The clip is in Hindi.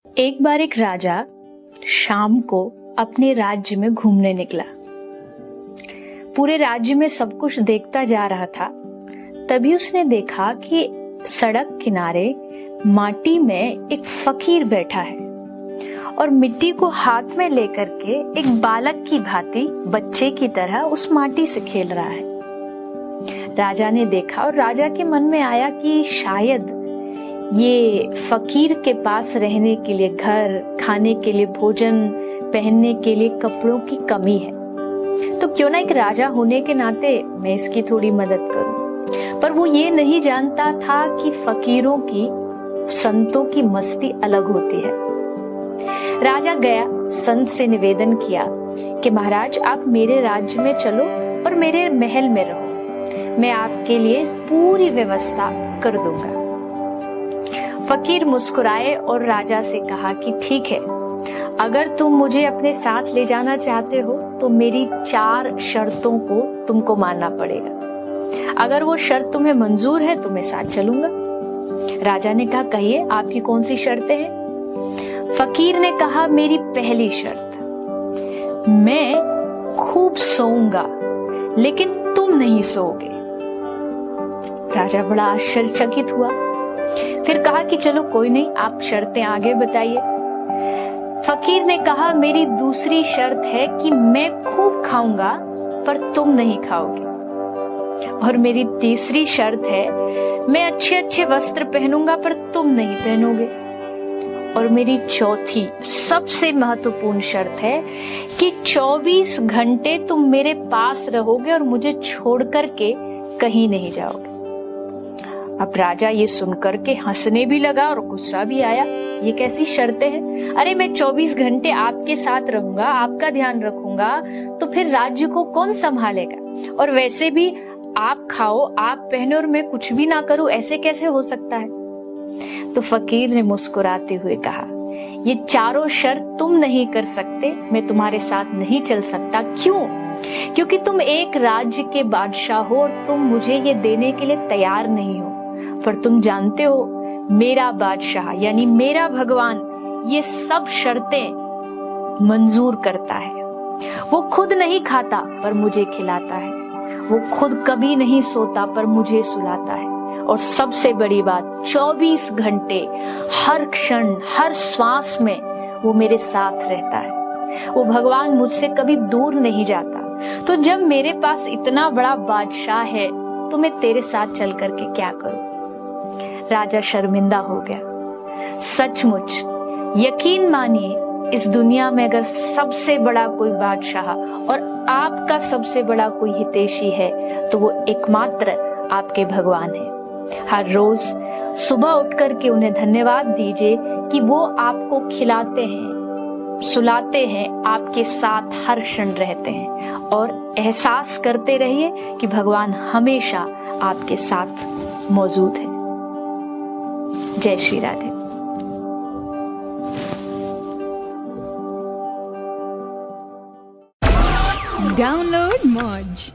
एक बार एक राजा शाम को अपने राज्य में घूमने निकला। पूरे राज्य में सब कुछ देखता जा रहा था। तभी उसने देखा कि सड़क किनारे माटी में एक फकीर बैठा है और मिट्टी को हाथ में लेकर के एक बालक की भांति बच्चे की तरह उस माटी से खेल रहा है। राजा ने देखा और राजा के मन में आया कि शायद ये फकीर के पास रहने के लिए घर, खाने के लिए भोजन, पहनने के लिए कपड़ों की कमी है, तो क्यों ना एक राजा होने के नाते मैं इसकी थोड़ी मदद करूं। पर वो ये नहीं जानता था कि फकीरों की, संतों की मस्ती अलग होती है। राजा गया, संत से निवेदन किया कि महाराज आप मेरे राज्य में चलो और मेरे महल में रहो, मैं आपके लिए पूरी व्यवस्था कर दूंगा। फकीर मुस्कुराए और राजा से कहा कि ठीक है, अगर तुम मुझे अपने साथ ले जाना चाहते हो तो मेरी 4 शर्तों को तुमको मानना पड़ेगा। अगर वो शर्त तुम्हें मंजूर है तो मैं साथ चलूंगा। राजा ने कहा कहिए आपकी कौन सी शर्तें हैं। फकीर ने कहा मेरी पहली शर्त, मैं खूब सोऊंगा लेकिन तुम नहीं सोओगे। राजा बड़ा आश्चर्यचकित हुआ, फिर कहा कि चलो कोई नहीं, आप शर्तें आगे बताइए। फकीर ने कहा मेरी दूसरी शर्त है कि मैं खूब खाऊंगा पर तुम नहीं खाओगे। और मेरी तीसरी शर्त है मैं अच्छे अच्छे वस्त्र पहनूंगा पर तुम नहीं पहनोगे। और मेरी चौथी सबसे महत्वपूर्ण शर्त है कि 24 घंटे तुम मेरे पास रहोगे और मुझे छोड़ करके कहीं नहीं जाओगे। अब राजा ये सुनकर के हंसने भी लगा और गुस्सा भी आया। ये कैसी शर्तें हैं? अरे मैं 24 घंटे आपके साथ रहूंगा, आपका ध्यान रखूंगा, तो फिर राज्य को कौन संभालेगा? और वैसे भी आप खाओ, आप पहनो और मैं कुछ भी ना करूं, ऐसे कैसे हो सकता है? तो फकीर ने मुस्कुराते हुए कहा ये चारों शर्त तुम नहीं कर सकते, मैं तुम्हारे साथ नहीं चल सकता। क्यों? क्योंकि तुम एक राज्य के बादशाह हो और तुम मुझे ये देने के लिए तैयार नहीं हो। पर तुम जानते हो मेरा बादशाह यानी मेरा भगवान ये सब शर्तें मंजूर करता है। वो खुद नहीं खाता पर मुझे खिलाता है, वो खुद कभी नहीं सोता पर मुझे सुलाता है, और सबसे बड़ी बात 24 घंटे हर क्षण हर श्वास में वो मेरे साथ रहता है। वो भगवान मुझसे कभी दूर नहीं जाता। तो जब मेरे पास इतना बड़ा बादशाह है तो मैं तेरे साथ चल करके क्या करूं? राजा शर्मिंदा हो गया। सचमुच यकीन मानिए इस दुनिया में अगर सबसे बड़ा कोई बादशाह और आपका सबसे बड़ा कोई हितैषी है तो वो एकमात्र आपके भगवान है। हर रोज सुबह उठ करके उन्हें धन्यवाद दीजिए कि वो आपको खिलाते हैं, सुलाते हैं, आपके साथ हर क्षण रहते हैं, और एहसास करते रहिए कि भगवान हमेशा आपके साथ मौजूद है। जय श्री राधे। Download Moj.